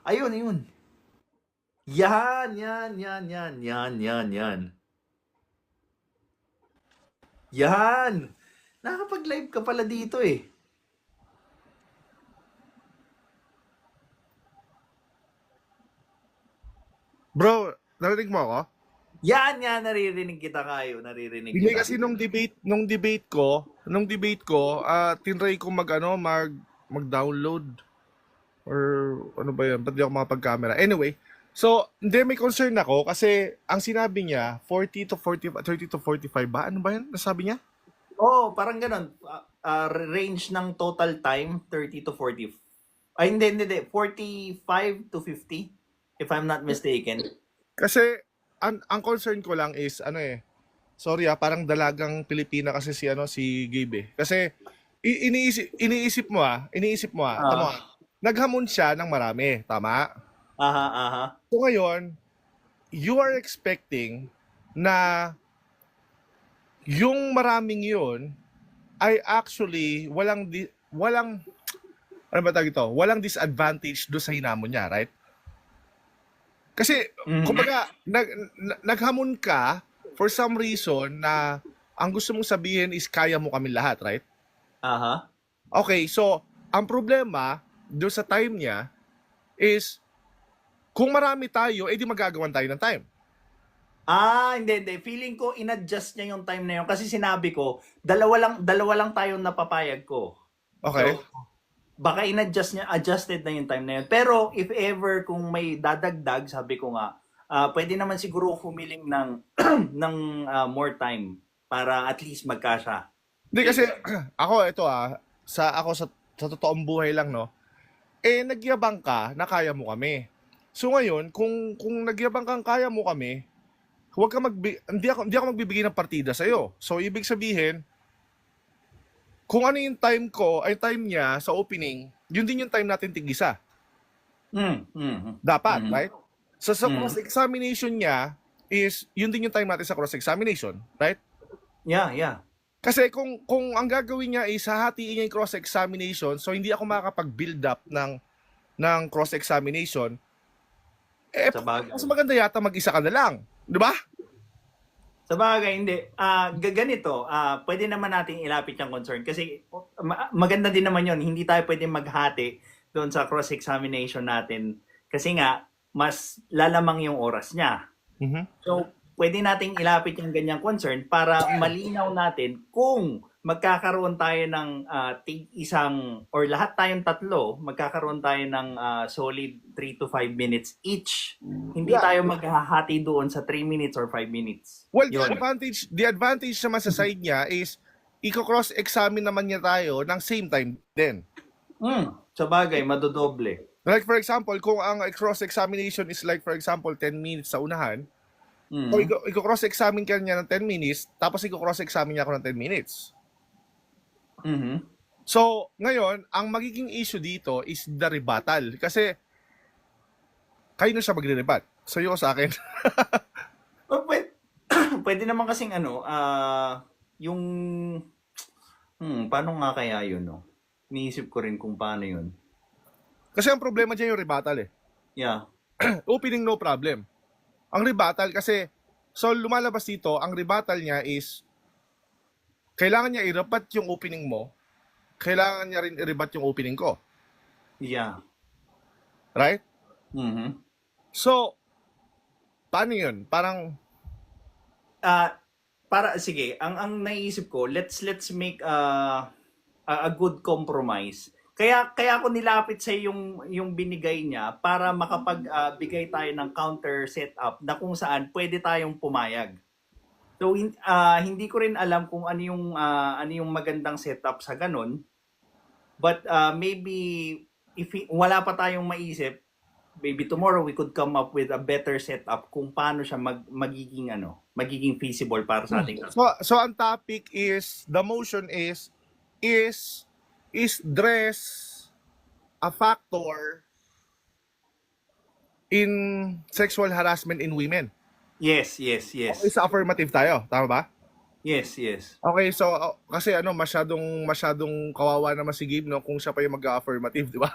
Ayun, ayun. Yan, yan, yan, yan, yan, yan, yan. Yan! Nakakapag-live ka pala dito eh. Bro, narinig mo ako? Yan, yan, naririnig kita kayo, naririnig Hindi kita. kasi nung debate ko, tinry ko mag-download or ano ba 'yan? Ba't di ako makapag-camera? Anyway, so hindi may concern ako kasi ang sinabi niya 40 to 40 30 to 45 ba? Ano ba 'yan? Nasabi niya? Oo, parang ganun. Range ng total time, 30 to 40. Ay, hindi, hindi, hindi. 45 to 50, if I'm not mistaken. Kasi ang concern ko lang is sorry parang dalagang Pilipina kasi si Gabe eh. Kasi iniisip mo tama. Ah, Naghamon siya ng marami, tama? aha, aha. So ngayon, you are expecting na yung maraming yun ay actually walang ano ba tawag ito? Walang disadvantage do sa hinamon niya, right? Kasi Mhm. kumbaga naghamon ka for some reason na ang gusto mong sabihin is kaya mo kami lahat, right? Aha. Okay, so ang problema do sa time niya is kung marami tayo, edi magagawan tayo ng time. Hindi, hindi. Feeling ko in-adjust niya yung time na yun kasi sinabi ko, dalawa lang tayong napapayag ko. Okay? So, baka adjusted na yung time na yun. Pero if ever kung may dadagdag, sabi ko nga, pwede naman siguro humiling ng ng more time para at least magkasya. Hindi kasi ako sa totoong buhay lang no. Nagyabang ka na kaya mo kami. So ngayon, kung nagyabang kang kaya mo kami, hindi ako magbibigay ng partida sa iyo. So ibig sabihin, kung ano yung time ko ay time niya sa opening, yun din yung time natin tig-isa. Mm, mm, Dapat, mm, right? So sa mm. cross-examination niya is yun din yung time natin sa cross-examination, right? Yeah, yeah. Kasi kung ang gagawin niya is hahatiin niya yung cross-examination, so hindi ako makakapag-build up ng cross-examination, Sa bagay. mas maganda yata mag-isa ka na lang. Di ba? Sa bagay, hindi. Ganito, pwede naman nating ilapit yung concern kasi maganda din naman yon. Hindi tayo pwede maghati doon sa cross-examination natin kasi nga, mas lalamang yung oras niya. Mhm. So, pwede nating ilapit yung ganyang concern para malinaw natin kung magkakaroon tayo ng isang or lahat tayong tatlo, magkakaroon tayo ng solid 3 to 5 minutes each. Hindi Yeah. tayo maghahati doon sa 3 minutes or 5 minutes. Well, the Yun. advantage naman sa side niya is i-cross-examine naman niya tayo ng same time din. Sa bagay, madodoble. Like for example, kung ang cross-examination is like for example 10 minutes sa unahan, so Mm. i-cross-examine ka niya ng 10 minutes, tapos i-cross-examine niya ako ng 10 minutes. Mhm. So, ngayon, ang magiging issue dito is the rebuttal. Kasi, kayo na siya magre-rebut. So, yung sa akin. Pwede, pwede naman kasing yung paano nga kaya yun, no? Iniisip ko rin kung paano yun. Kasi ang problema dyan yung rebuttal eh. Yeah. Opening, no problem. Ang rebuttal kasi, so lumalabas dito, ang rebuttal niya is, kailangan niya i-rebut yung opening mo, kailangan niya rin i-rebut yung opening ko. Yeah. Right? Mhm. So, paano yun? Parang, Sige, ang naisip ko, let's make a good compromise. Kaya ako nilapit sa yung binigay niya para makapagbigay tayo ng counter setup na kung saan pwede tayong pumayag. So hindi ko rin alam kung ano yung magandang setup sa ganun. But maybe if wala pa tayong maisip, maybe tomorrow we could come up with a better setup kung paano siya magiging feasible para sa ating. so ang topic is, the motion is dress a factor in sexual harassment in women? Yes, yes, Okay, yes. sa affirmative tayo, tama ba? Yes, yes. Okay, so kasi masyadong kawawa naman si Gabe no kung siya pa yung mag-affirmative, di ba?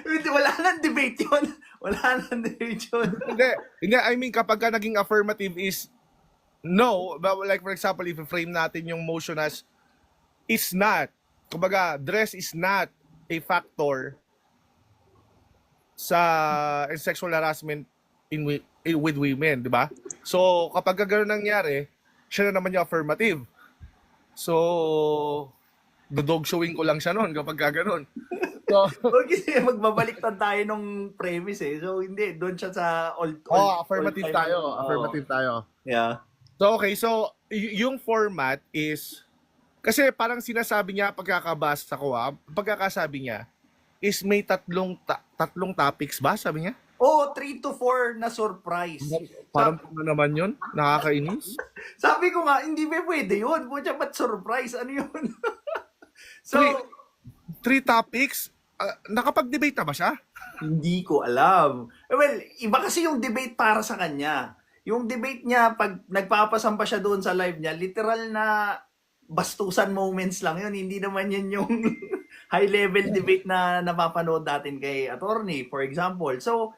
Hindi, wala nang debate yun. Wala nang debate yun. Hindi, I mean, kapag ka naging affirmative is no, but like for example, if frame natin yung motion as is not, kumbaga, dress is not a factor sa in sexual harassment with women, di ba? So, kapag gano'n nangyari, siya na naman yung affirmative. So, dog showing ko lang siya noon kapag gano'n. So, Okay, magbabaliktad tayo nung premise eh. So, hindi. Doon siya sa affirmative all-time. tayo. Oo. Affirmative tayo. Yeah. So, okay. So, yung format is, kasi parang sinasabi niya, pagkakabasa ko pagkakasabi niya, is may tatlong topics ba, sabi niya? Oo, 3 to 4 na surprise. Parang ano naman yun? Nakakainis? Sabi ko nga, hindi ba pwede yun? Pucha, ba't surprise? Ano yun? So, Three topics? Nakapag-debate na ba siya? hindi ko alam. Well, iba kasi yung debate para sa kanya. Yung debate niya, pag nagpapasampa siya doon sa live niya, literal na bastusan moments lang yun. Hindi naman yun yung high-level debate na napapanood natin kay attorney, for example. So,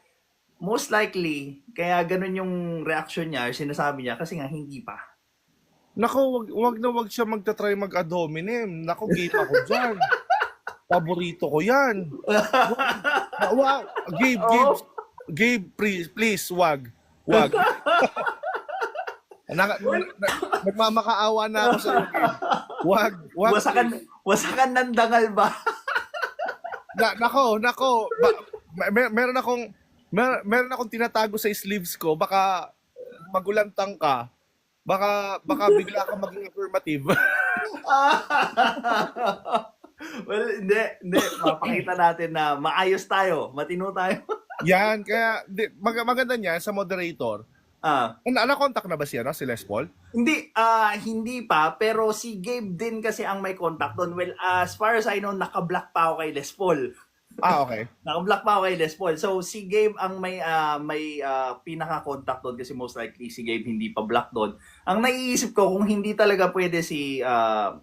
most likely, kaya ganun yung reaction niya, sinasabi niya, kasi nga hindi pa. Nako, wag siya magta-try mag-adominem. Nako, game ako dyan. Paborito ko yan. Oo. Gabe, please, wag. Wag. Nagmamakaawa na ako sa iyo, Gabe. Wag. Wasakan ng dangal ba? Nako. Meron akong tinatago sa sleeves ko. Baka magulantang ka. Baka bigla ka maging affirmative. Well, hindi. Mapakita natin na maayos tayo, matino tayo. Yan, kaya maganda niya sa moderator. Na-contact na ba siya, no? Si Les Paul? Hindi pa, pero si Gabe din kasi ang may contact doon. Well, as far as I know, naka-block pa ako kay Les Paul. Okay. Naka-block pa ako kay Les Paul. So, si Gabe ang may pinaka-contact doon kasi most likely si Gabe hindi pa block doon. Ang naiisip ko, kung hindi talaga pwede si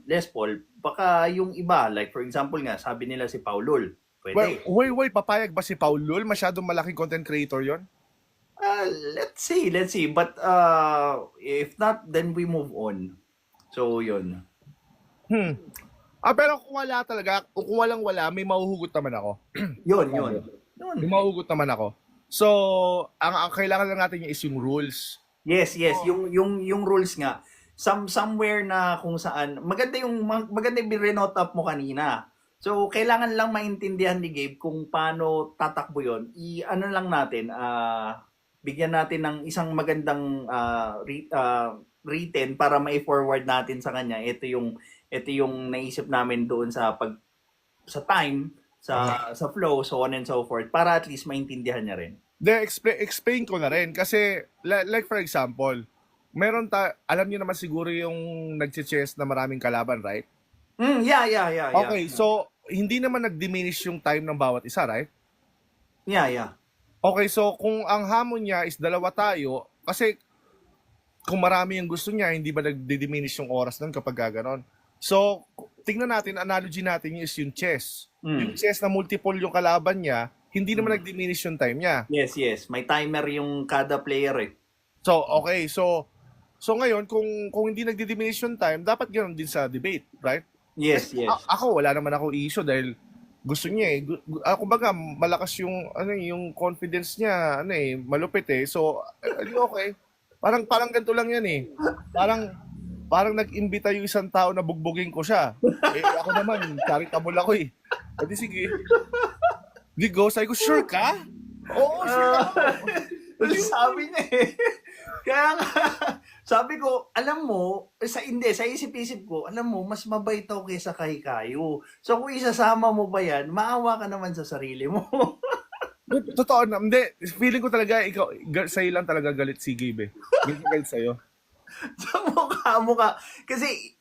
Les Paul, baka yung iba, like for example nga, sabi nila si Paulol. Pwede. Wait, papayag ba si Paulol? Masyadong malaking content creator yon. Let's see. But if not, then we move on. So, yun. Pero kung wala talaga, kung walang-wala, may mahuhugot naman ako. Yun. May mahuhugot naman ako. So, ang kailangan lang natin is yung rules. Yes. Yung rules nga. Somewhere na kung saan, maganda yung renote up mo kanina. So, kailangan lang maintindihan ni Gabe kung paano tatakbo yun. Ano lang natin, bigyan natin ng isang magandang written para mai-forward natin sa kanya. Ito yung naisip namin doon sa time, sa flow, so on and so forth, para at least maintindihan niya rin. Explain ko na rin kasi like for example, alam niyo naman siguro yung nagche-chess na maraming kalaban, right? Yeah. Okay, so hindi naman nag-diminish yung time ng bawat isa, right? Yeah. Okay, so kung ang hamon niya is dalawa tayo, kasi kung marami yung gusto niya, hindi ba nag-diminish yung oras nun kapag gano'n? So, tingnan natin, analogy natin is yung chess. Yung chess na multiple yung kalaban niya, hindi naman nag-diminish yung time niya. Yes. May timer yung kada player eh. So, okay. So ngayon, kung hindi nag-diminish yung time, dapat gano'n din sa debate, right? Yes. Ako, wala naman ako issue dahil gusto niya eh. Kumbaga, malakas yung confidence niya, malupit eh. So, okay. Parang ganito lang yan eh. Parang nag-imbita yung isang tao na bugbugin ko siya. Ako naman, charitable ako eh. Pwede sige. Di go, sabi ko, sure ka? Oo, sure ako. Sabi niya eh. Kaya nga, sabi ko, alam mo, sa isip-isip ko, alam mo, mas mabait ako kaysa kay Kayo. So kung isasama mo ba yan, maawa ka naman sa sarili mo. Totoo na, hindi. Feeling ko talaga, sa'yo lang talaga galit si Gabe eh. Galit sa'yo. Sa mukha mo ka. Kasi,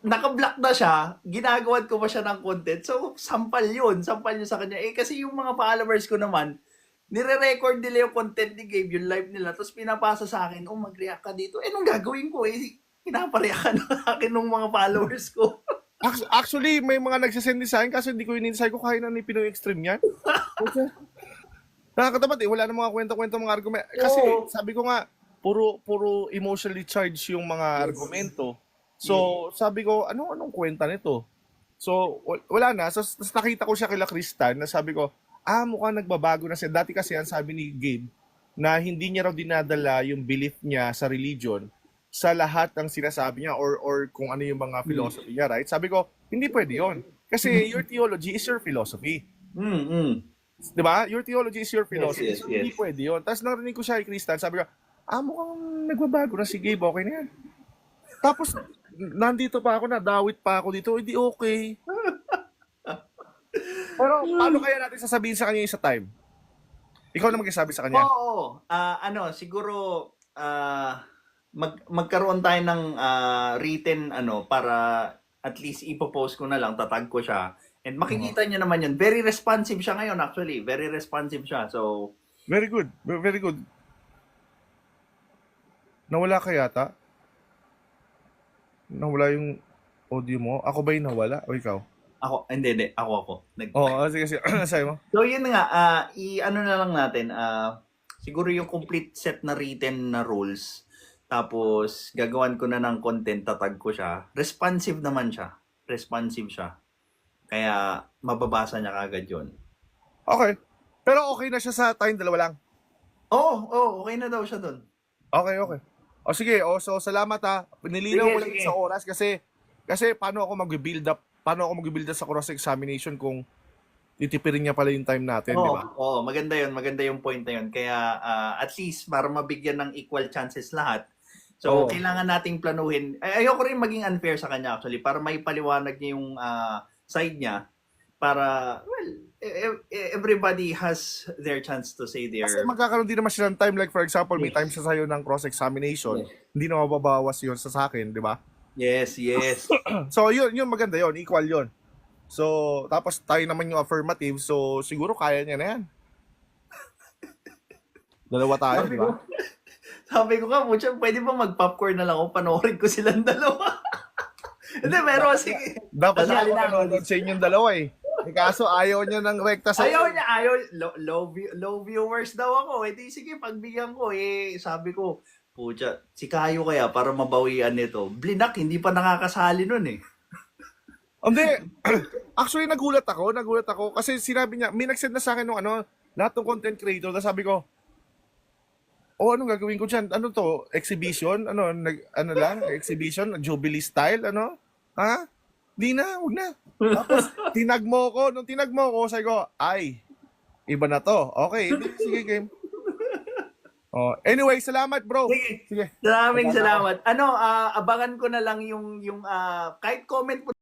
naka-block na siya, ginagawan ko pa siya ng content. So, sampal yun sa kanya. Kasi yung mga followers ko naman, nire-record nila yung content ni Gabe, yung live nila, tapos pinapasa sa akin, mag-react ka dito. Nung gagawin ko, pinapareact ka na akin ng mga followers ko. Actually, may mga nagsasend din sa akin kaso hindi ko in-insign ko kaya na ni Pinoy Extreme yan. Okay. Nakakatapat eh, wala na mga kwento-kwento mga argumento. Kasi Oo. sabi ko nga, puro emotionally charged yung mga argumento. So, sabi ko, anong kwenta nito? So, wala na. So, tas nakita ko siya kila Kristan na sabi ko, mukhang nagbabago na siya. Dati kasi ang sabi ni Gabe, na hindi niya raw dinadala yung belief niya sa religion sa lahat ng sinasabi niya or kung ano yung mga philosophy niya, right? Sabi ko, hindi pwede yon. Kasi your theology is your philosophy. Mm. Di ba? Your theology is your philosophy. Yes, So, hindi yes. pwede yun. Tapos narinig ko siya kay Kristan, sabi ko, mukhang nagbabago na si Gabe, okay na yan. Tapos, nandito pa ako, nadawit pa ako dito, hindi okay. Pero, paano kaya natin sasabihin sa kanya yung sa time? Ikaw na magsasabi sa kanya. Oo. Siguro magkaroon tayo ng written para at least ipopost ko na lang, tatag ko siya. And makikita niyo naman yun. Very responsive siya ngayon actually. Very responsive siya. So, Very good. Very good. Nawala ka yata? Nawala yung audio mo? Ako ba yung nawala? O ikaw? hindi. Ako. Sige. Sabi mo? So, yun nga. I-ano na lang natin. Siguro yung complete set na written na rules. Tapos, gagawan ko na ng content, tatag ko siya. Responsive naman siya. Responsive siya. Kaya, mababasa niya kagad yun. Okay. Pero okay na siya sa tayong dalawa lang. Oo, okay na daw siya dun. Okay. O sige, so salamat ha. Nilinaw ko lang Sige. sa oras kasi paano ako mag-build up sa cross-examination kung titipirin niya pala yung time natin, di ba? Oo, maganda yung point na yun. Kaya at least para mabigyan ng equal chances lahat. So, Oo. kailangan nating planuhin. Ayoko rin maging unfair sa kanya actually para may paliwanag niya yung side niya para, everybody has their chance to say Kasi their... magkakaroon din naman siya ng time, like for example, may time siya sa'yo ng cross-examination, Yes. hindi na mababawas yun sa akin, di ba? Yes. So yun maganda yun, equal yun. So, tapos tayo naman yung affirmative, so siguro kaya niya na yan. Dalawa tayo, di ba? Sabi ko nga, Mucha, pwede ba mag-popcorn na lang ako, panoorin ko silang dalawa. Hindi, pero sige. Dapat Kasali ako na ako. nanonood sa inyong dalawa eh. Kaso ayaw niya ng rekta sa Ayaw. Low viewers daw ako. Eh di sige, pagbigyan ko. Sabi ko, pucha, si Kayo kaya para mabawian nito. Blinak, hindi pa nakakasali nun eh. Hindi. Actually, nagulat ako kasi sinabi niya, may nag-send na sa akin ng lahat ng content creator, tapos sabi ko, anong gagawin ko dyan? Ano to? Exhibition? Exhibition? Jubilee style? Ha? Di na, huwag na. Tapos, nung tinag mo ko, sabi ko, iba na to. Okay, sige game. Anyway, salamat bro. Sige. Sige. Maraming salamat. Abangan ko na lang yung kahit comment mo